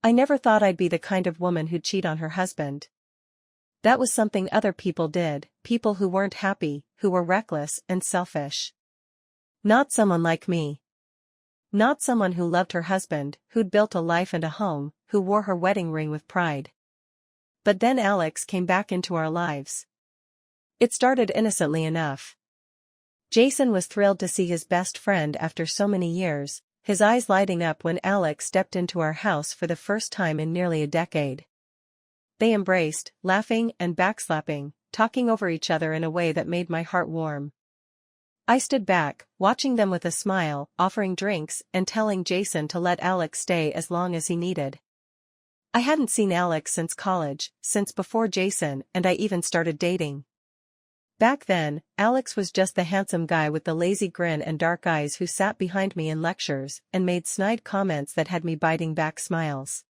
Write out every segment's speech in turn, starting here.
I never thought I'd be the kind of woman who'd cheat on her husband. That was something other people did, people who weren't happy, who were reckless and selfish. Not someone like me. Not someone who loved her husband, who'd built a life and a home, who wore her wedding ring with pride. But then Alex came back into our lives. It started innocently enough. Jason was thrilled to see his best friend after so many years, his eyes lighting up when Alex stepped into our house for the first time in nearly a decade. They embraced, laughing and backslapping, talking over each other in a way that made my heart warm. I stood back, watching them with a smile, offering drinks and telling Jason to let Alex stay as long as he needed. I hadn't seen Alex since college, since before Jason and I even started dating. Back then, Alex was just the handsome guy with the lazy grin and dark eyes who sat behind me in lectures and made snide comments that had me biting back smiles.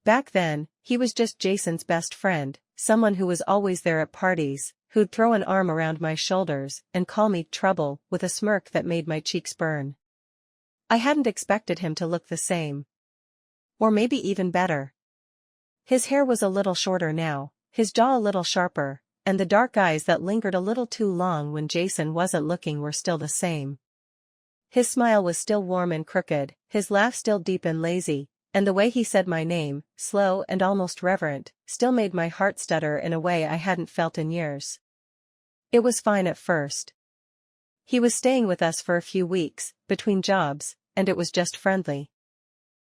Back then, he was just Jason's best friend, someone who was always there at parties, who'd throw an arm around my shoulders and call me trouble with a smirk that made my cheeks burn. I hadn't expected him to look the same. Or maybe even better. His hair was a little shorter now, his jaw a little sharper, and the dark eyes that lingered a little too long when Jason wasn't looking were still the same. His smile was still warm and crooked, his laugh still deep and lazy, and the way he said my name, slow and almost reverent, still made my heart stutter in a way I hadn't felt in years. It was fine at first. He was staying with us for a few weeks, between jobs, and it was just friendly.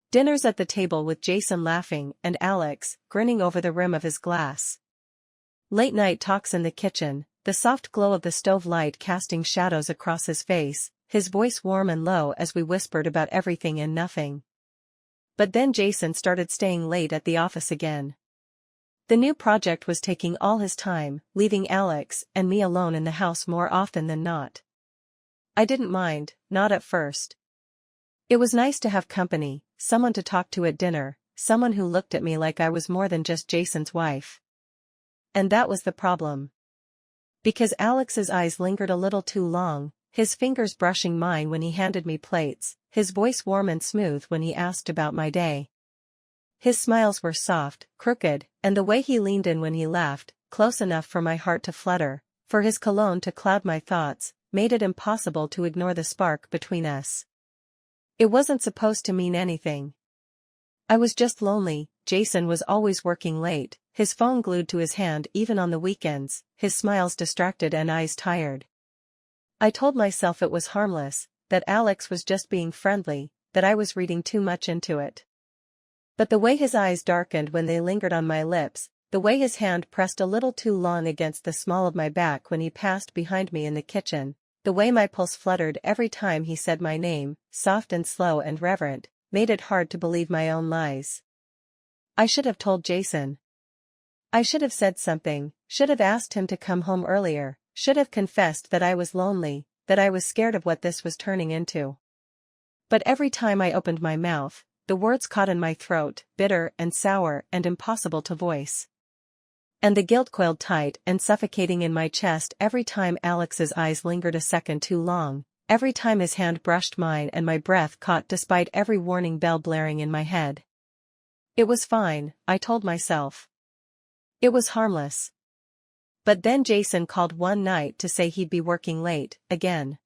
Dinners at the table with Jason laughing and Alex, grinning over the rim of his glass. Late-night talks in the kitchen, the soft glow of the stove light casting shadows across his face, his voice warm and low as we whispered about everything and nothing. But then Jason started staying late at the office again. The new project was taking all his time, leaving Alex and me alone in the house more often than not. I didn't mind, not at first. It was nice to have company, someone to talk to at dinner, someone who looked at me like I was more than just Jason's wife. And that was the problem. Because Alex's eyes lingered a little too long, his fingers brushing mine when he handed me plates, his voice warm and smooth when he asked about my day. His smiles were soft, crooked, and the way he leaned in when he laughed, close enough for my heart to flutter, for his cologne to cloud my thoughts, made it impossible to ignore the spark between us. It wasn't supposed to mean anything. I was just lonely. Jason was always working late, his phone glued to his hand even on the weekends, his smiles distracted and eyes tired. I told myself it was harmless, that Alex was just being friendly, that I was reading too much into it. But the way his eyes darkened when they lingered on my lips, the way his hand pressed a little too long against the small of my back when he passed behind me in the kitchen, the way my pulse fluttered every time he said my name, soft and slow and reverent, made it hard to believe my own lies. I should have told Jason. I should have said something, should have asked him to come home earlier, should have confessed that I was lonely, that I was scared of what this was turning into. But every time I opened my mouth, the words caught in my throat, bitter and sour and impossible to voice. And the guilt coiled tight and suffocating in my chest every time Alex's eyes lingered a second too long, every time his hand brushed mine and my breath caught despite every warning bell blaring in my head. It was fine, I told myself. It was harmless. But then Jason called one night to say he'd be working late, again.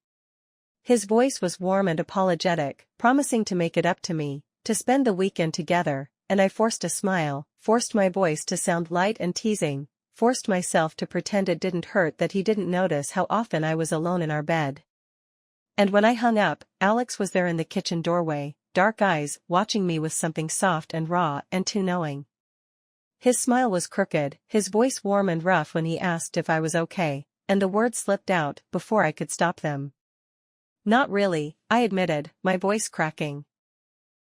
His voice was warm and apologetic, promising to make it up to me, to spend the weekend together, and I forced a smile, forced my voice to sound light and teasing, forced myself to pretend it didn't hurt that he didn't notice how often I was alone in our bed. And when I hung up, Alex was there in the kitchen doorway, dark eyes watching me with something soft and raw and too knowing. His smile was crooked, his voice warm and rough when he asked if I was okay, and the words slipped out before I could stop them. Not really, I admitted, my voice cracking.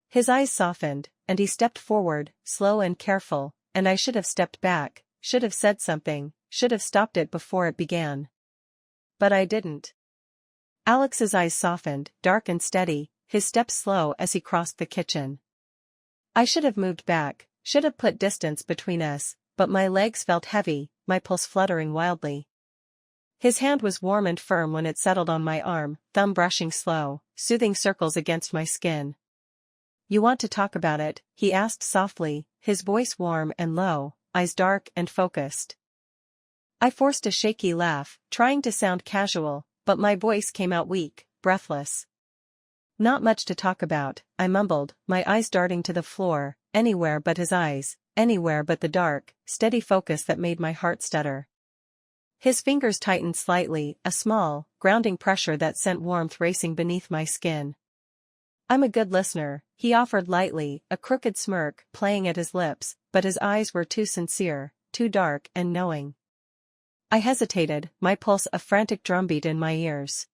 His eyes softened, and he stepped forward, slow and careful, and I should have stepped back, should have said something, should have stopped it before it began. But I didn't. Alex's eyes softened, dark and steady, his steps slow as he crossed the kitchen. I should have moved back, should have put distance between us, but my legs felt heavy, my pulse fluttering wildly. His hand was warm and firm when it settled on my arm, thumb brushing slow, soothing circles against my skin. You want to talk about it? He asked softly, his voice warm and low, eyes dark and focused. I forced a shaky laugh, trying to sound casual, but my voice came out weak, breathless. Not much to talk about, I mumbled, my eyes darting to the floor, anywhere but his eyes, anywhere but the dark, steady focus that made my heart stutter. His fingers tightened slightly, a small, grounding pressure that sent warmth racing beneath my skin. I'm a good listener, he offered lightly, a crooked smirk playing at his lips, but his eyes were too sincere, too dark and knowing. I hesitated, my pulse a frantic drumbeat in my ears.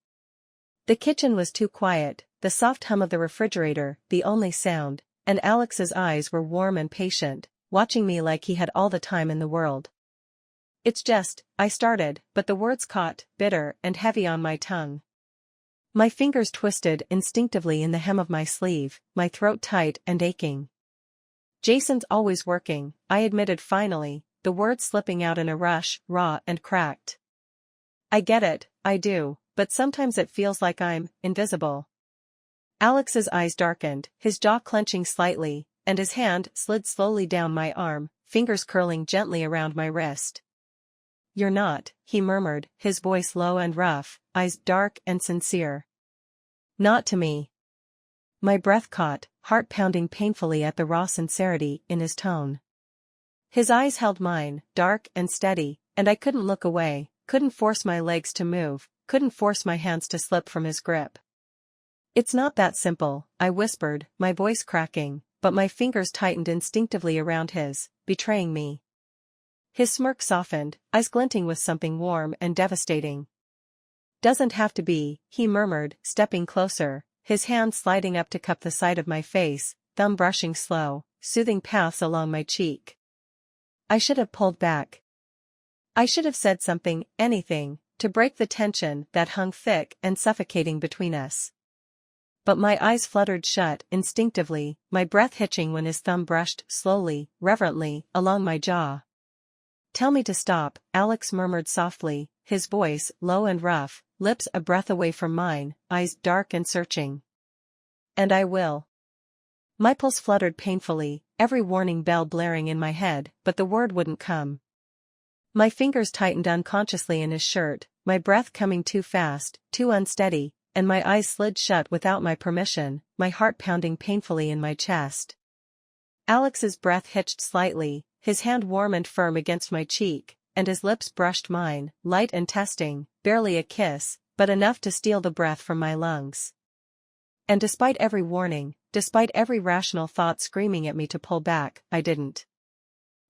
The kitchen was too quiet, the soft hum of the refrigerator, the only sound, and Alex's eyes were warm and patient, watching me like he had all the time in the world. It's just, I started, but the words caught, bitter and heavy on my tongue. My fingers twisted instinctively in the hem of my sleeve, my throat tight and aching. Jason's always working, I admitted finally, the words slipping out in a rush, raw and cracked. I get it, I do, but sometimes it feels like I'm invisible. Alex's eyes darkened, his jaw clenching slightly, and his hand slid slowly down my arm, fingers curling gently around my wrist. You're not, he murmured, his voice low and rough, eyes dark and sincere. Not to me. My breath caught, heart pounding painfully at the raw sincerity in his tone. His eyes held mine, dark and steady, and I couldn't look away, couldn't force my legs to move, couldn't force my hands to slip from his grip. It's not that simple, I whispered, my voice cracking, but my fingers tightened instinctively around his, betraying me. His smirk softened, eyes glinting with something warm and devastating. Doesn't have to be, he murmured, stepping closer, his hand sliding up to cup the side of my face, thumb brushing slow, soothing paths along my cheek. I should have pulled back. I should have said something, anything, to break the tension that hung thick and suffocating between us. But my eyes fluttered shut instinctively, my breath hitching when his thumb brushed slowly, reverently, along my jaw. Tell me to stop, Alex murmured softly, his voice low and rough, lips a breath away from mine, eyes dark and searching. And I will. My pulse fluttered painfully, every warning bell blaring in my head, but the word wouldn't come. My fingers tightened unconsciously in his shirt, my breath coming too fast, too unsteady, and my eyes slid shut without my permission, my heart pounding painfully in my chest. Alex's breath hitched slightly, his hand warm and firm against my cheek, and his lips brushed mine, light and testing, barely a kiss, but enough to steal the breath from my lungs. And despite every warning, despite every rational thought screaming at me to pull back, I didn't.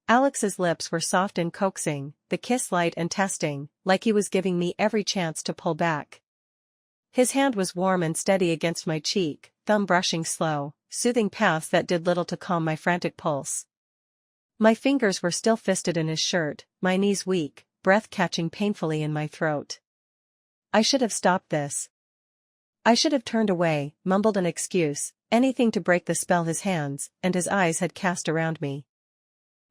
Alex's lips were soft and coaxing, the kiss light and testing, like he was giving me every chance to pull back. His hand was warm and steady against my cheek, thumb brushing slow, soothing paths that did little to calm my frantic pulse. My fingers were still fisted in his shirt, my knees weak, breath catching painfully in my throat. I should have stopped this. I should have turned away, mumbled an excuse, anything to break the spell his hands and his eyes had cast around me.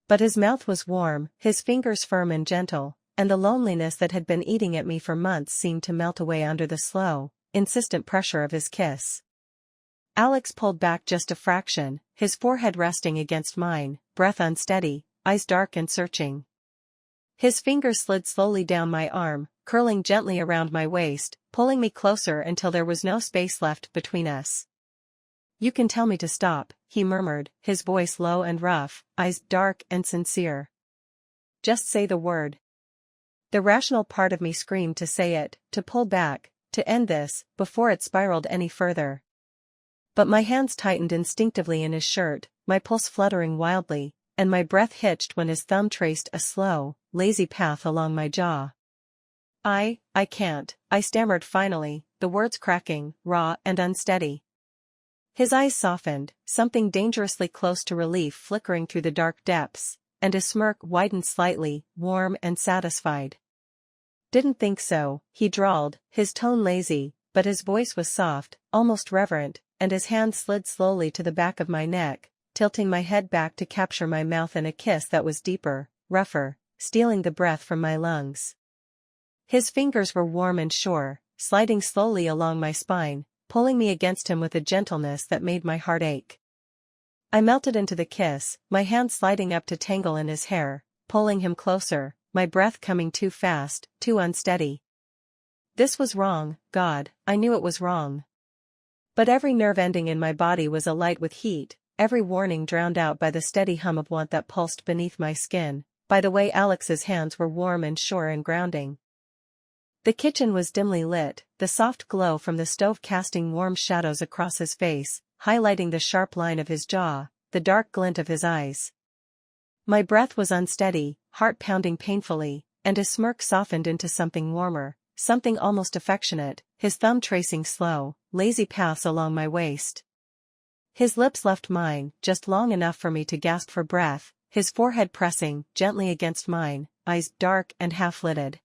But his mouth was warm, his fingers firm and gentle, and the loneliness that had been eating at me for months seemed to melt away under the slow, insistent pressure of his kiss. Alex pulled back just a fraction, his forehead resting against mine, breath unsteady, eyes dark and searching. His fingers slid slowly down my arm, curling gently around my waist, pulling me closer until there was no space left between us. You can tell me to stop, he murmured, his voice low and rough, eyes dark and sincere. Just say the word. The rational part of me screamed to say it, to pull back, to end this, before it spiraled any further. But my hands tightened instinctively in his shirt, my pulse fluttering wildly, and my breath hitched when his thumb traced a slow, lazy path along my jaw. I can't, I stammered finally, the words cracking, raw and unsteady. His eyes softened, something dangerously close to relief flickering through the dark depths, and his smirk widened slightly, warm and satisfied. Didn't think so, he drawled, his tone lazy, but his voice was soft, almost reverent, and his hand slid slowly to the back of my neck, tilting my head back to capture my mouth in a kiss that was deeper, rougher, stealing the breath from my lungs. His fingers were warm and sure, sliding slowly along my spine, pulling me against him with a gentleness that made my heart ache. I melted into the kiss, my hand sliding up to tangle in his hair, pulling him closer, my breath coming too fast, too unsteady. This was wrong, God, I knew it was wrong. But every nerve ending in my body was alight with heat, every warning drowned out by the steady hum of want that pulsed beneath my skin, by the way Alex's hands were warm and sure and grounding. The kitchen was dimly lit, the soft glow from the stove casting warm shadows across his face, highlighting the sharp line of his jaw, the dark glint of his eyes. My breath was unsteady, heart pounding painfully, and his smirk softened into something warmer, something almost affectionate, his thumb tracing slow, lazy paths along my waist. His lips left mine, just long enough for me to gasp for breath, his forehead pressing gently against mine, eyes dark and half-lidded.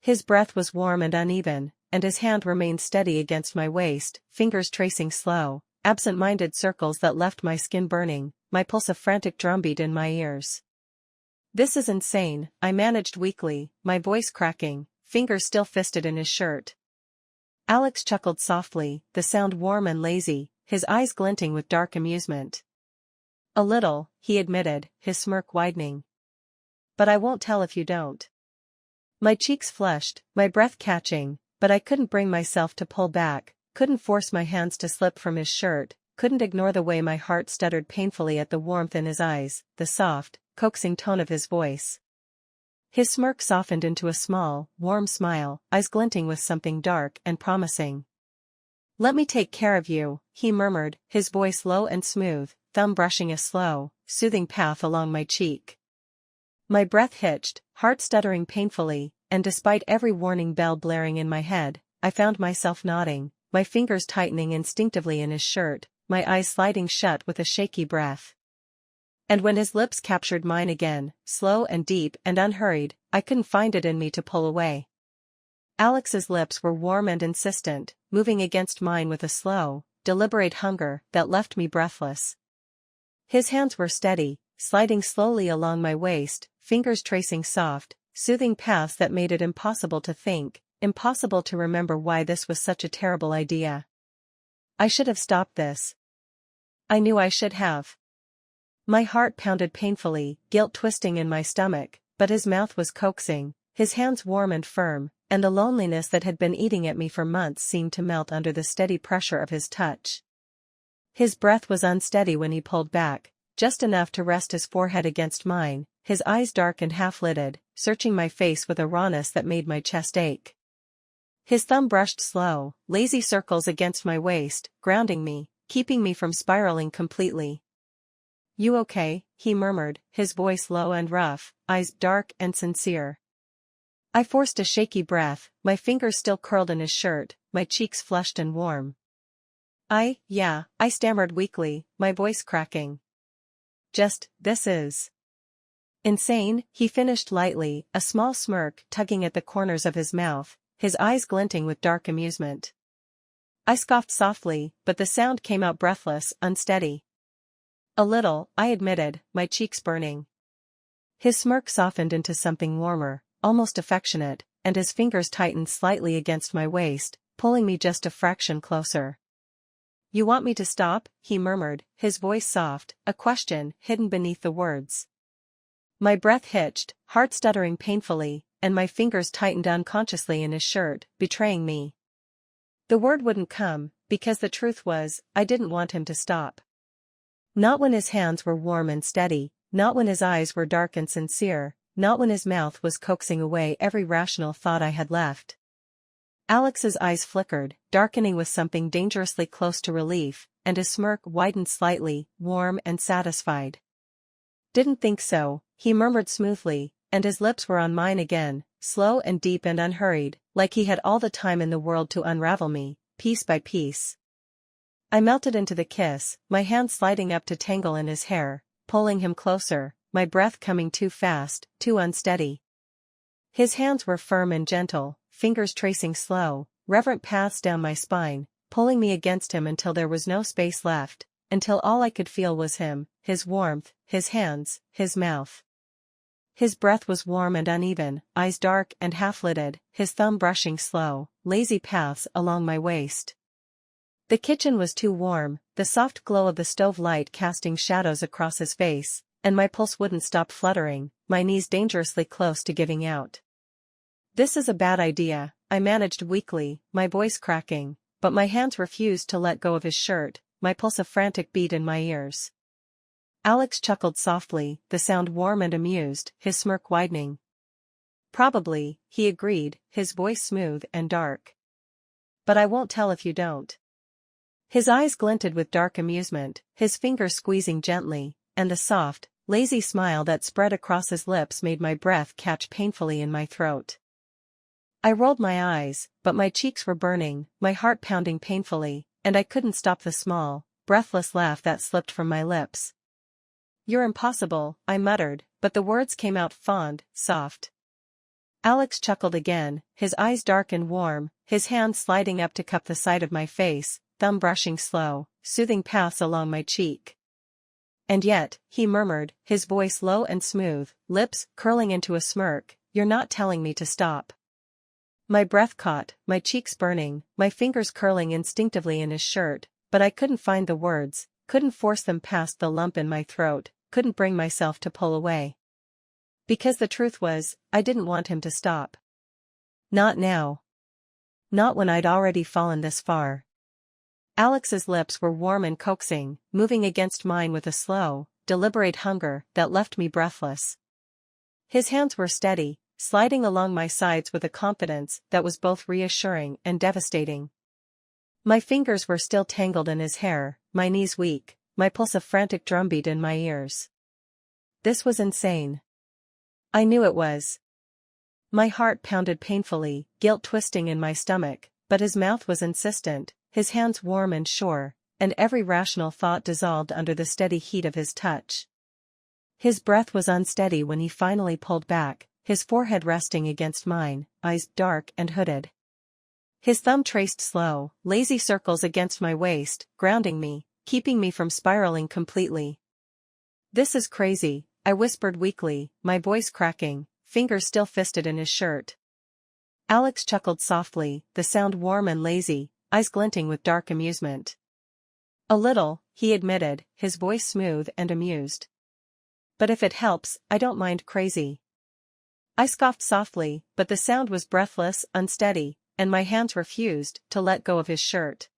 His breath was warm and uneven, and his hand remained steady against my waist, fingers tracing slow, absent-minded circles that left my skin burning, my pulse a frantic drumbeat in my ears. This is insane, I managed weakly, my voice cracking, fingers still fisted in his shirt. Alex chuckled softly, the sound warm and lazy, his eyes glinting with dark amusement. A little, he admitted, his smirk widening. But I won't tell if you don't. My cheeks flushed, my breath catching, but I couldn't bring myself to pull back, couldn't force my hands to slip from his shirt, couldn't ignore the way my heart stuttered painfully at the warmth in his eyes, the soft, coaxing tone of his voice. His smirk softened into a small, warm smile, eyes glinting with something dark and promising. "Let me take care of you," he murmured, his voice low and smooth, thumb brushing a slow, soothing path along my cheek. My breath hitched, heart stuttering painfully, and despite every warning bell blaring in my head, I found myself nodding, my fingers tightening instinctively in his shirt, my eyes sliding shut with a shaky breath. And when his lips captured mine again, slow and deep and unhurried, I couldn't find it in me to pull away. Alex's lips were warm and insistent, moving against mine with a slow, deliberate hunger that left me breathless. His hands were steady, sliding slowly along my waist, fingers tracing soft, soothing paths that made it impossible to think, impossible to remember why this was such a terrible idea. I should have stopped this. I knew I should have. My heart pounded painfully, guilt twisting in my stomach, but his mouth was coaxing, his hands warm and firm, and the loneliness that had been eating at me for months seemed to melt under the steady pressure of his touch. His breath was unsteady when he pulled back, just enough to rest his forehead against mine, his eyes dark and half-lidded, searching my face with a rawness that made my chest ache. His thumb brushed slow, lazy circles against my waist, grounding me, keeping me from spiraling completely. "You okay?" he murmured, his voice low and rough, eyes dark and sincere. I forced a shaky breath, my fingers still curled in his shirt, my cheeks flushed and warm. Yeah, I stammered weakly, my voice cracking. This is insane," he finished lightly, a small smirk tugging at the corners of his mouth, his eyes glinting with dark amusement. I scoffed softly, but the sound came out breathless, unsteady. "A little," I admitted, my cheeks burning. His smirk softened into something warmer, almost affectionate, and his fingers tightened slightly against my waist, pulling me just a fraction closer. "You want me to stop?" he murmured, his voice soft, a question hidden beneath the words. My breath hitched, heart stuttering painfully, and my fingers tightened unconsciously in his shirt, betraying me. The word wouldn't come, because the truth was, I didn't want him to stop. Not when his hands were warm and steady, not when his eyes were dark and sincere, not when his mouth was coaxing away every rational thought I had left. Alex's eyes flickered, darkening with something dangerously close to relief, and his smirk widened slightly, warm and satisfied. "Didn't think so," he murmured smoothly, and his lips were on mine again, slow and deep and unhurried, like he had all the time in the world to unravel me, piece by piece. I melted into the kiss, my hand sliding up to tangle in his hair, pulling him closer, my breath coming too fast, too unsteady. His hands were firm and gentle, fingers tracing slow, reverent paths down my spine, pulling me against him until there was no space left, until all I could feel was him, his warmth, his hands, his mouth. His breath was warm and uneven, eyes dark and half-lidded, his thumb brushing slow, lazy paths along my waist. The kitchen was too warm, the soft glow of the stove light casting shadows across his face, and my pulse wouldn't stop fluttering, my knees dangerously close to giving out. "This is a bad idea," I managed weakly, my voice cracking, but my hands refused to let go of his shirt, my pulse a frantic beat in my ears. Alex chuckled softly, the sound warm and amused, his smirk widening. "Probably," he agreed, his voice smooth and dark. "But I won't tell if you don't." His eyes glinted with dark amusement, his fingers squeezing gently, and the soft, lazy smile that spread across his lips made my breath catch painfully in my throat. I rolled my eyes, but my cheeks were burning, my heart pounding painfully, and I couldn't stop the small, breathless laugh that slipped from my lips. "You're impossible," I muttered, but the words came out fond, soft. Alex chuckled again, his eyes dark and warm, his hand sliding up to cup the side of my face, thumb brushing slow, soothing paths along my cheek. "And yet," he murmured, his voice low and smooth, lips curling into a smirk, "you're not telling me to stop." My breath caught, my cheeks burning, my fingers curling instinctively in his shirt, but I couldn't find the words, couldn't force them past the lump in my throat, couldn't bring myself to pull away. Because the truth was, I didn't want him to stop. Not now. Not when I'd already fallen this far. Alex's lips were warm and coaxing, moving against mine with a slow, deliberate hunger that left me breathless. His hands were steady, sliding along my sides with a confidence that was both reassuring and devastating. My fingers were still tangled in his hair, my knees weak, my pulse a frantic drumbeat in my ears. This was insane. I knew it was. My heart pounded painfully, guilt twisting in my stomach, but his mouth was insistent, his hands warm and sure, and every rational thought dissolved under the steady heat of his touch. His breath was unsteady when he finally pulled back, his forehead resting against mine, eyes dark and hooded. His thumb traced slow, lazy circles against my waist, grounding me, keeping me from spiraling completely. "This is crazy," I whispered weakly, my voice cracking, fingers still fisted in his shirt. Alex chuckled softly, the sound warm and lazy, eyes glinting with dark amusement. "A little," he admitted, his voice smooth and amused. "But if it helps, I don't mind crazy." I scoffed softly, but the sound was breathless, unsteady, and my hands refused to let go of his shirt.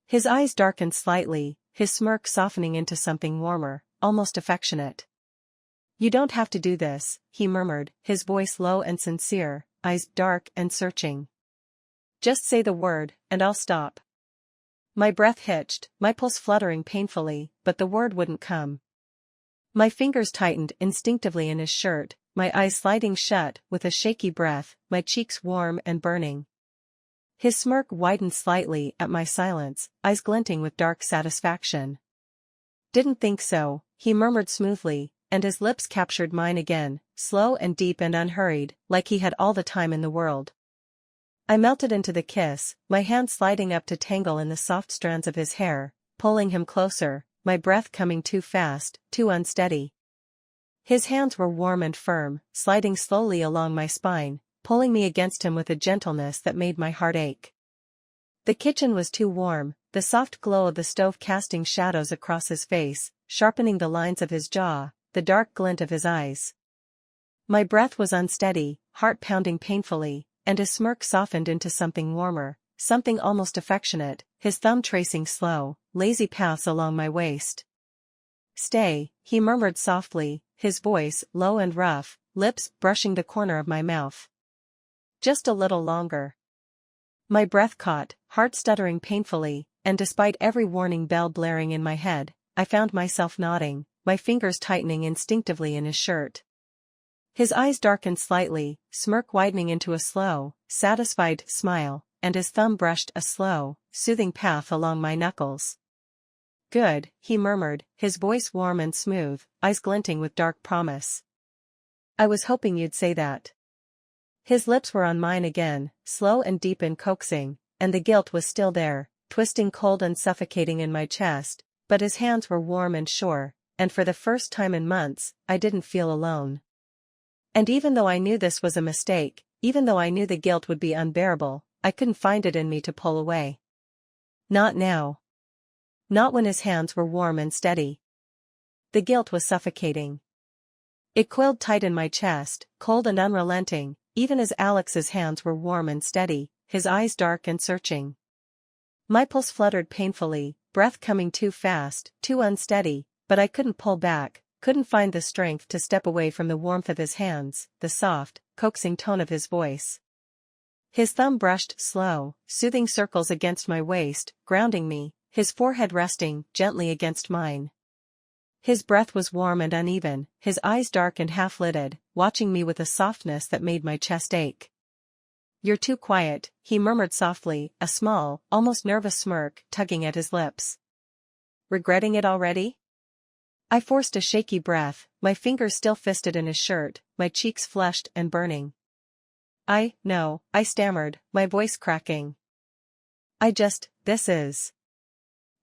His eyes darkened slightly, his smirk softening into something warmer, almost affectionate. "You don't have to do this," he murmured, his voice low and sincere, eyes dark and searching. "Just say the word, and I'll stop." My breath hitched, my pulse fluttering painfully, but the word wouldn't come. My fingers tightened instinctively in his shirt, my eyes sliding shut with a shaky breath, my cheeks warm and burning. His smirk widened slightly at my silence, eyes glinting with dark satisfaction. "Didn't think so," he murmured smoothly, and his lips captured mine again, slow and deep and unhurried, like he had all the time in the world. I melted into the kiss, my hand sliding up to tangle in the soft strands of his hair, pulling him closer, my breath coming too fast, too unsteady. His hands were warm and firm, sliding slowly along my spine, pulling me against him with a gentleness that made my heart ache. The kitchen was too warm, the soft glow of the stove casting shadows across his face, sharpening the lines of his jaw, the dark glint of his eyes. My breath was unsteady, heart pounding painfully, and his smirk softened into something warmer, something almost affectionate, his thumb tracing slow, lazy paths along my waist. "Stay," he murmured softly, his voice low and rough, lips brushing the corner of my mouth. "Just a little longer." My breath caught, heart stuttering painfully, and despite every warning bell blaring in my head, I found myself nodding, my fingers tightening instinctively in his shirt. His eyes darkened slightly, smirk widening into a slow, satisfied smile, and his thumb brushed a slow, soothing path along my knuckles. "Good," he murmured, his voice warm and smooth, eyes glinting with dark promise. "I was hoping you'd say that." His lips were on mine again, slow and deep and coaxing, and the guilt was still there, twisting cold and suffocating in my chest, but his hands were warm and sure, and for the first time in months, I didn't feel alone. And even though I knew this was a mistake, even though I knew the guilt would be unbearable, I couldn't find it in me to pull away. Not now. Not when his hands were warm and steady. The guilt was suffocating. It coiled tight in my chest, cold and unrelenting, even as Alex's hands were warm and steady, his eyes dark and searching. My pulse fluttered painfully, breath coming too fast, too unsteady, but I couldn't pull back, couldn't find the strength to step away from the warmth of his hands, the soft, coaxing tone of his voice. His thumb brushed slow, soothing circles against my waist, grounding me, his forehead resting gently against mine. His breath was warm and uneven, his eyes dark and half-lidded, watching me with a softness that made my chest ache. "You're too quiet," he murmured softly, a small, almost nervous smirk tugging at his lips. "Regretting it already?" I forced a shaky breath, my fingers still fisted in his shirt, my cheeks flushed and burning. No," I stammered, my voice cracking. This is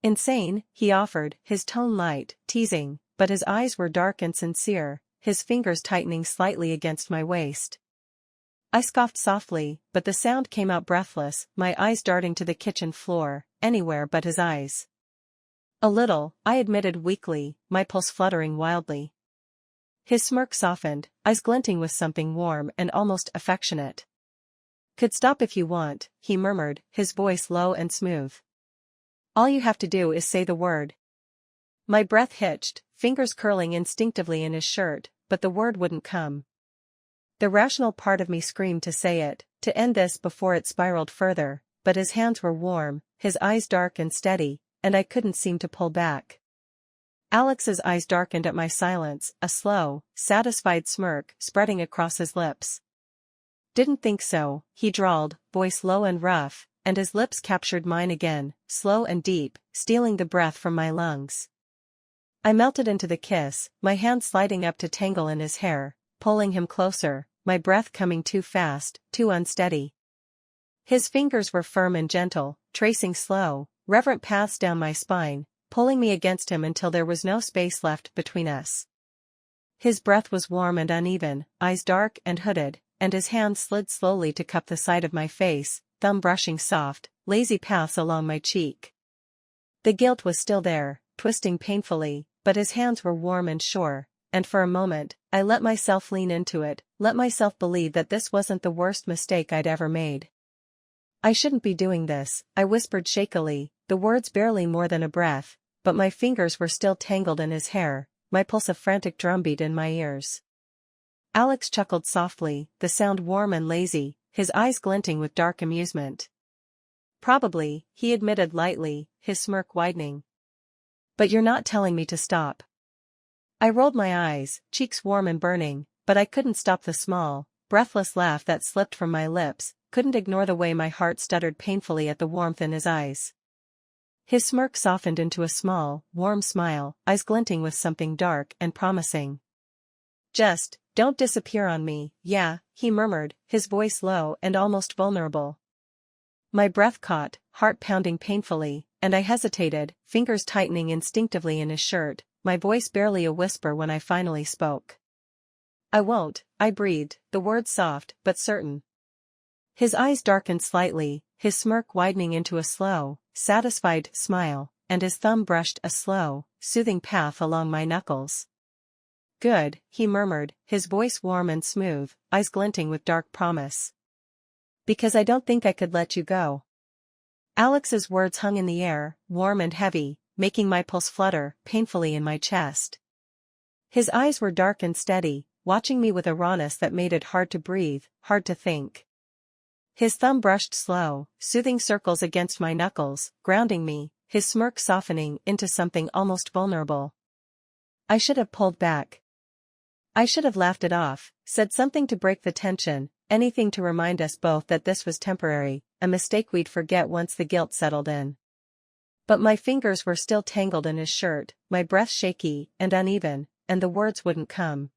insane," he offered, his tone light, teasing, but his eyes were dark and sincere, his fingers tightening slightly against my waist. I scoffed softly, but the sound came out breathless, my eyes darting to the kitchen floor, anywhere but his eyes. "A little," I admitted weakly, my pulse fluttering wildly. His smirk softened, eyes glinting with something warm and almost affectionate. "Could stop if you want," he murmured, his voice low and smooth. "All you have to do is say the word." My breath hitched, fingers curling instinctively in his shirt, but the word wouldn't come. The rational part of me screamed to say it, to end this before it spiraled further, but his hands were warm, his eyes dark and steady, and I couldn't seem to pull back. Alex's eyes darkened at my silence, a slow, satisfied smirk spreading across his lips. "Didn't think so," he drawled, voice low and rough, and his lips captured mine again, slow and deep, stealing the breath from my lungs. I melted into the kiss, my hand sliding up to tangle in his hair, pulling him closer, my breath coming too fast, too unsteady. His fingers were firm and gentle, tracing slow, reverent paths down my spine, pulling me against him until there was no space left between us. His breath was warm and uneven, eyes dark and hooded, and his hand slid slowly to cup the side of my face, thumb brushing soft, lazy paths along my cheek. The guilt was still there, twisting painfully, but his hands were warm and sure, and for a moment, I let myself lean into it, let myself believe that this wasn't the worst mistake I'd ever made. "I shouldn't be doing this," I whispered shakily, the words barely more than a breath, but my fingers were still tangled in his hair, my pulse a frantic drumbeat in my ears. Alex chuckled softly, the sound warm and lazy, his eyes glinting with dark amusement. "Probably," he admitted lightly, his smirk widening. "But you're not telling me to stop." I rolled my eyes, cheeks warm and burning, but I couldn't stop the small, breathless laugh that slipped from my lips, couldn't ignore the way my heart stuttered painfully at the warmth in his eyes. His smirk softened into a small, warm smile, eyes glinting with something dark and promising. "Just, don't disappear on me, yeah," he murmured, his voice low and almost vulnerable. My breath caught, heart pounding painfully, and I hesitated, fingers tightening instinctively in his shirt, my voice barely a whisper when I finally spoke. "I won't," I breathed, the words soft but certain. His eyes darkened slightly, his smirk widening into a slow, satisfied smile, and his thumb brushed a slow, soothing path along my knuckles. "Good," he murmured, his voice warm and smooth, eyes glinting with dark promise. "Because I don't think I could let you go." Alex's words hung in the air, warm and heavy, making my pulse flutter painfully in my chest. His eyes were dark and steady, watching me with a rawness that made it hard to breathe, hard to think. His thumb brushed slow, soothing circles against my knuckles, grounding me, his smirk softening into something almost vulnerable. I should have pulled back. I should have laughed it off, said something to break the tension, anything to remind us both that this was temporary, a mistake we'd forget once the guilt settled in. But my fingers were still tangled in his shirt, my breath shaky and uneven, and the words wouldn't come.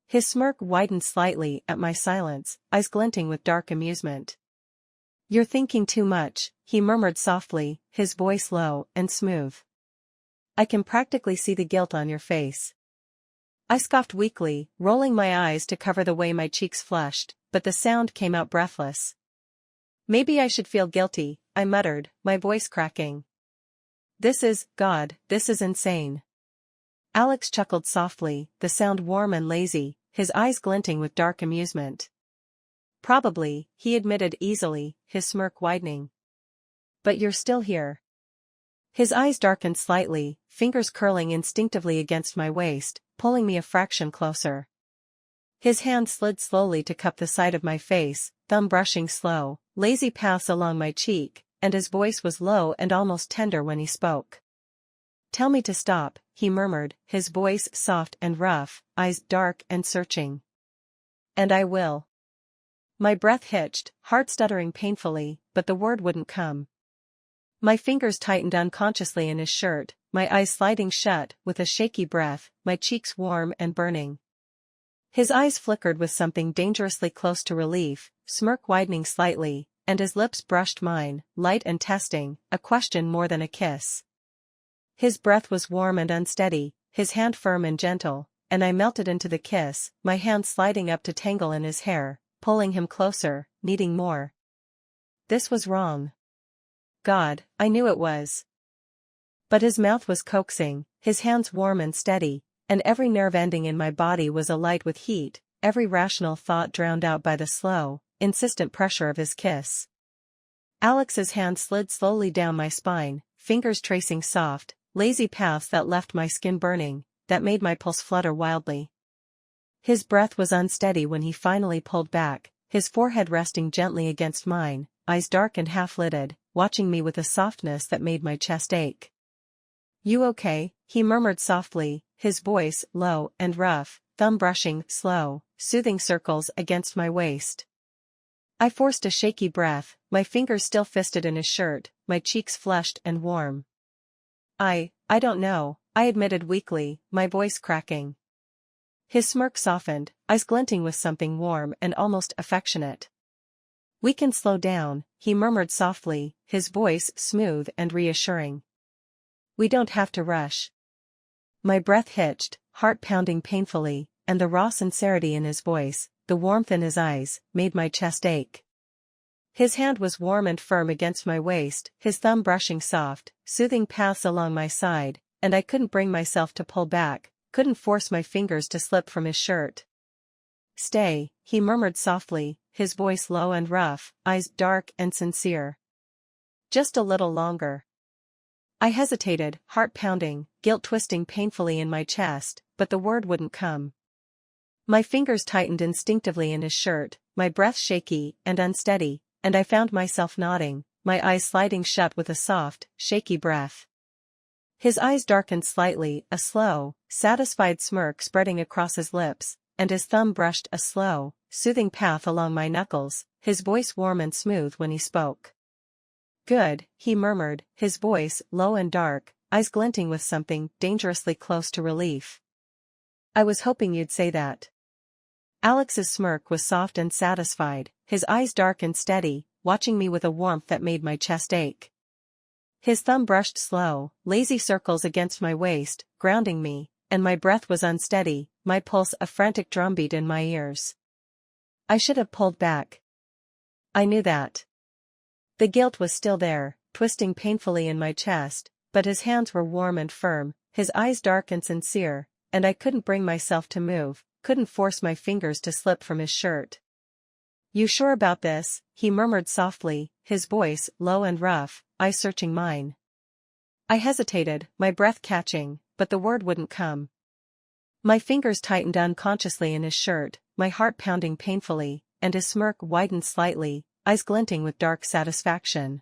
His smirk widened slightly at my silence, eyes glinting with dark amusement. "You're thinking too much," he murmured softly, his voice low and smooth. "I can practically see the guilt on your face." I scoffed weakly, rolling my eyes to cover the way my cheeks flushed, but the sound came out breathless. "Maybe I should feel guilty," I muttered, my voice cracking. God, this is insane. Alex chuckled softly, the sound warm and lazy, his eyes glinting with dark amusement. Probably, he admitted easily, his smirk widening. But you're still here. His eyes darkened slightly, fingers curling instinctively against my waist, pulling me a fraction closer. His hand slid slowly to cup the side of my face, thumb brushing slow, lazy paths along my cheek, and his voice was low and almost tender when he spoke. Tell me to stop, he murmured, his voice soft and rough, eyes dark and searching. And I will. My breath hitched, heart stuttering painfully, but the word wouldn't come. My fingers tightened unconsciously in his shirt, my eyes sliding shut, with a shaky breath, my cheeks warm and burning. His eyes flickered with something dangerously close to relief, smirk widening slightly, and his lips brushed mine, light and testing, a question more than a kiss. His breath was warm and unsteady, his hand firm and gentle, and I melted into the kiss, my hand sliding up to tangle in his hair, pulling him closer, needing more. This was wrong. God, I knew it was. But his mouth was coaxing, his hands warm and steady, and every nerve ending in my body was alight with heat, every rational thought drowned out by the slow, insistent pressure of his kiss. Alex's hand slid slowly down my spine, fingers tracing soft, lazy paths that left my skin burning, that made my pulse flutter wildly. His breath was unsteady when he finally pulled back, his forehead resting gently against mine, eyes dark and half-lidded, watching me with a softness that made my chest ache. You okay? He murmured softly, his voice low and rough, thumb brushing slow, soothing circles against my waist. I forced a shaky breath, my fingers still fisted in his shirt, my cheeks flushed and warm. I don't know, I admitted weakly, my voice cracking. His smirk softened, eyes glinting with something warm and almost affectionate. We can slow down, he murmured softly, his voice smooth and reassuring. We don't have to rush. My breath hitched, heart pounding painfully, and the raw sincerity in his voice, the warmth in his eyes, made my chest ache. His hand was warm and firm against my waist, his thumb brushing soft, soothing paths along my side, and I couldn't bring myself to pull back, couldn't force my fingers to slip from his shirt. Stay, he murmured softly, his voice low and rough, eyes dark and sincere. Just a little longer. I hesitated, heart pounding, guilt twisting painfully in my chest, but the word wouldn't come. My fingers tightened instinctively in his shirt, my breath shaky and unsteady, and I found myself nodding, my eyes sliding shut with a soft, shaky breath. His eyes darkened slightly, a slow, satisfied smirk spreading across his lips, and his thumb brushed a slow, soothing path along my knuckles, his voice warm and smooth when he spoke. Good, he murmured, his voice low and dark, eyes glinting with something dangerously close to relief. I was hoping you'd say that. Alex's smirk was soft and satisfied, his eyes dark and steady, watching me with a warmth that made my chest ache. His thumb brushed slow, lazy circles against my waist, grounding me, and my breath was unsteady, my pulse a frantic drumbeat in my ears. I should have pulled back. I knew that. The guilt was still there, twisting painfully in my chest, but his hands were warm and firm, his eyes dark and sincere, and I couldn't bring myself to move, couldn't force my fingers to slip from his shirt. You sure about this? He murmured softly, his voice low and rough, eyes searching mine. I hesitated, my breath catching, but the word wouldn't come. My fingers tightened unconsciously in his shirt, my heart pounding painfully, and his smirk widened slightly, eyes glinting with dark satisfaction.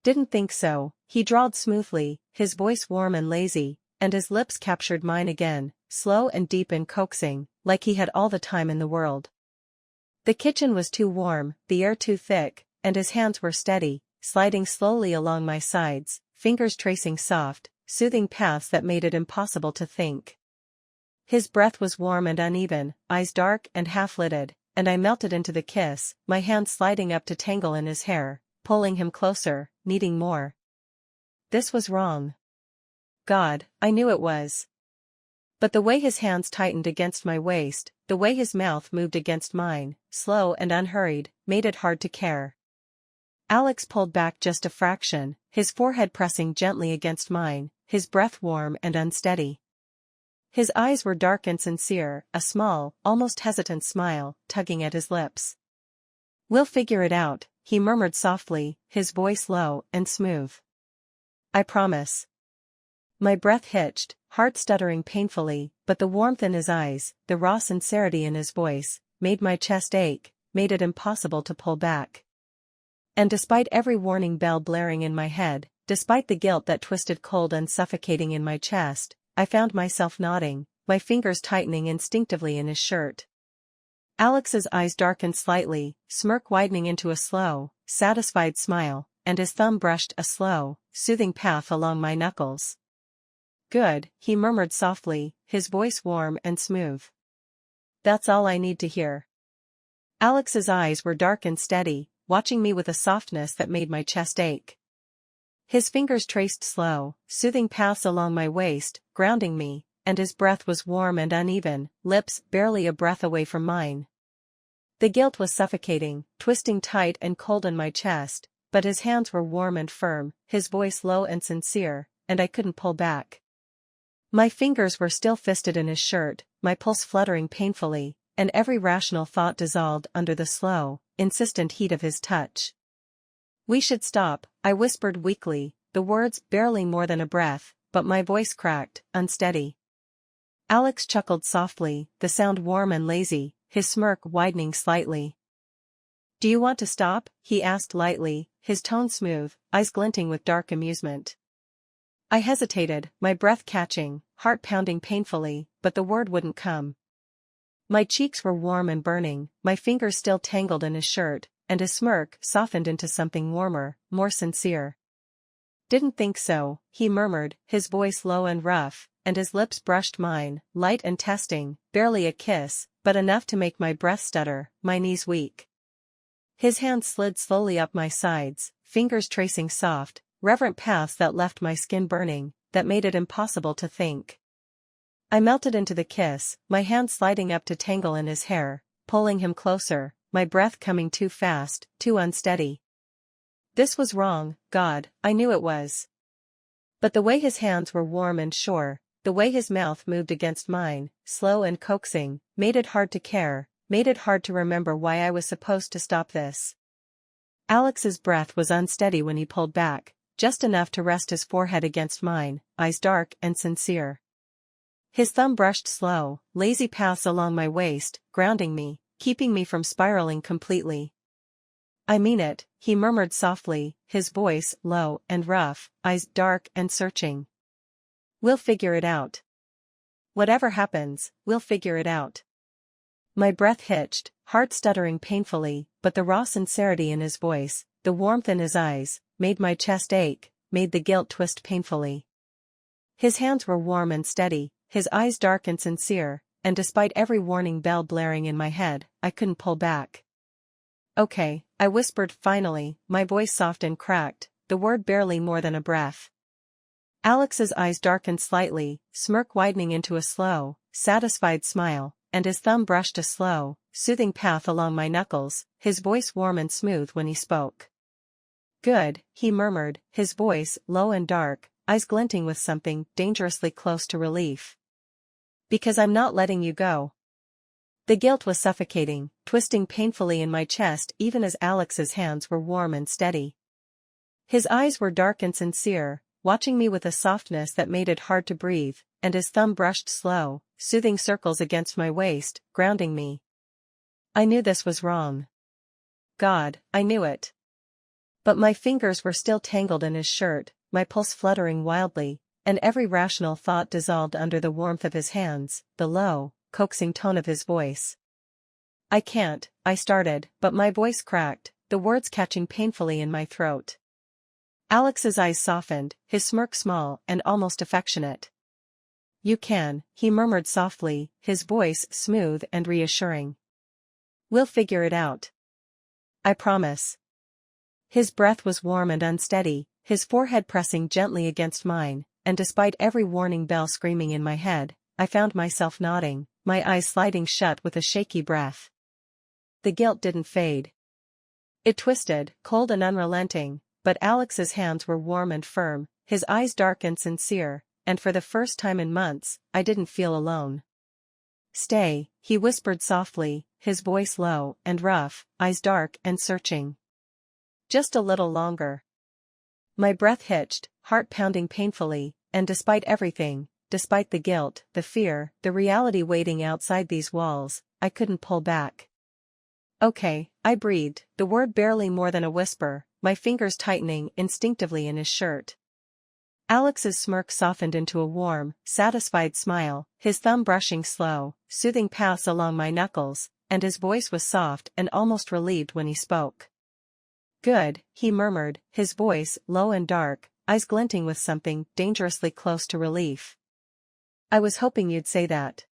Didn't think so, he drawled smoothly, his voice warm and lazy, and his lips captured mine again, slow and deep and coaxing, like he had all the time in the world. The kitchen was too warm, the air too thick, and his hands were steady, sliding slowly along my sides, fingers tracing soft, soothing paths that made it impossible to think. His breath was warm and uneven, eyes dark and half-lidded, and I melted into the kiss, my hand sliding up to tangle in his hair, pulling him closer, needing more. This was wrong. God, I knew it was. But the way his hands tightened against my waist, the way his mouth moved against mine, slow and unhurried, made it hard to care. Alex pulled back just a fraction, his forehead pressing gently against mine, his breath warm and unsteady. His eyes were dark and sincere, a small, almost hesitant smile, tugging at his lips. "We'll figure it out," he murmured softly, his voice low and smooth. "I promise." My breath hitched, heart stuttering painfully, but the warmth in his eyes, the raw sincerity in his voice, made my chest ache, made it impossible to pull back. And despite every warning bell blaring in my head, despite the guilt that twisted cold and suffocating in my chest, I found myself nodding, my fingers tightening instinctively in his shirt. Alex's eyes darkened slightly, smirk widening into a slow, satisfied smile, and his thumb brushed a slow, soothing path along my knuckles. "Good," he murmured softly, his voice warm and smooth. "That's all I need to hear." Alex's eyes were dark and steady, watching me with a softness that made my chest ache. His fingers traced slow, soothing paths along my waist, grounding me, and his breath was warm and uneven, lips barely a breath away from mine. The guilt was suffocating, twisting tight and cold in my chest, but his hands were warm and firm, his voice low and sincere, and I couldn't pull back. My fingers were still fisted in his shirt, my pulse fluttering painfully, and every rational thought dissolved under the slow, insistent heat of his touch. "We should stop," I whispered weakly, the words barely more than a breath, but my voice cracked, unsteady. Alex chuckled softly, the sound warm and lazy, his smirk widening slightly. "Do you want to stop?" he asked lightly, his tone smooth, eyes glinting with dark amusement. I hesitated, my breath catching, heart pounding painfully, but the word wouldn't come. My cheeks were warm and burning, my fingers still tangled in his shirt, and his smirk softened into something warmer, more sincere. "Didn't think so," he murmured, his voice low and rough, and his lips brushed mine, light and testing, barely a kiss, but enough to make my breath stutter, my knees weak. His hands slid slowly up my sides, fingers tracing soft, reverent paths that left my skin burning, that made it impossible to think. I melted into the kiss, my hand sliding up to tangle in his hair, pulling him closer, my breath coming too fast, too unsteady. This was wrong, God, I knew it was. But the way his hands were warm and sure, the way his mouth moved against mine, slow and coaxing, made it hard to care, made it hard to remember why I was supposed to stop this. Alex's breath was unsteady when he pulled back, just enough to rest his forehead against mine, eyes dark and sincere. His thumb brushed slow, lazy paths along my waist, grounding me, keeping me from spiraling completely. "I mean it," he murmured softly, his voice low and rough, eyes dark and searching. "We'll figure it out. Whatever happens, we'll figure it out." My breath hitched, heart stuttering painfully, but the raw sincerity in his voice, the warmth in his eyes, made my chest ache, made the guilt twist painfully. His hands were warm and steady, his eyes dark and sincere, and despite every warning bell blaring in my head, I couldn't pull back. "Okay," I whispered finally, my voice soft and cracked, the word barely more than a breath. Alex's eyes darkened slightly, smirk widening into a slow, satisfied smile, and his thumb brushed a slow, soothing path along my knuckles, his voice warm and smooth when he spoke. "Good," he murmured, his voice low and dark, eyes glinting with something dangerously close to relief. "Because I'm not letting you go." The guilt was suffocating, twisting painfully in my chest even as Alex's hands were warm and steady. His eyes were dark and sincere, watching me with a softness that made it hard to breathe, and his thumb brushed slow, soothing circles against my waist, grounding me. I knew this was wrong. God, I knew it. But my fingers were still tangled in his shirt, my pulse fluttering wildly, and every rational thought dissolved under the warmth of his hands, the low, coaxing tone of his voice. "I can't," I started, but my voice cracked, the words catching painfully in my throat. Alex's eyes softened, his smirk small and almost affectionate. "You can," he murmured softly, his voice smooth and reassuring. "We'll figure it out. I promise." His breath was warm and unsteady, his forehead pressing gently against mine, and despite every warning bell screaming in my head, I found myself nodding, my eyes sliding shut with a shaky breath. The guilt didn't fade. It twisted, cold and unrelenting, but Alex's hands were warm and firm, his eyes dark and sincere, and for the first time in months, I didn't feel alone. "Stay," he whispered softly, his voice low and rough, eyes dark and searching. "Just a little longer." My breath hitched, heart pounding painfully, and despite everything, despite the guilt, the fear, the reality waiting outside these walls, I couldn't pull back. "Okay," I breathed, the word barely more than a whisper, my fingers tightening instinctively in his shirt. Alex's smirk softened into a warm, satisfied smile, his thumb brushing slow, soothing paths along my knuckles, and his voice was soft and almost relieved when he spoke. "Good," he murmured, his voice low and dark, eyes glinting with something dangerously close to relief. "I was hoping you'd say that."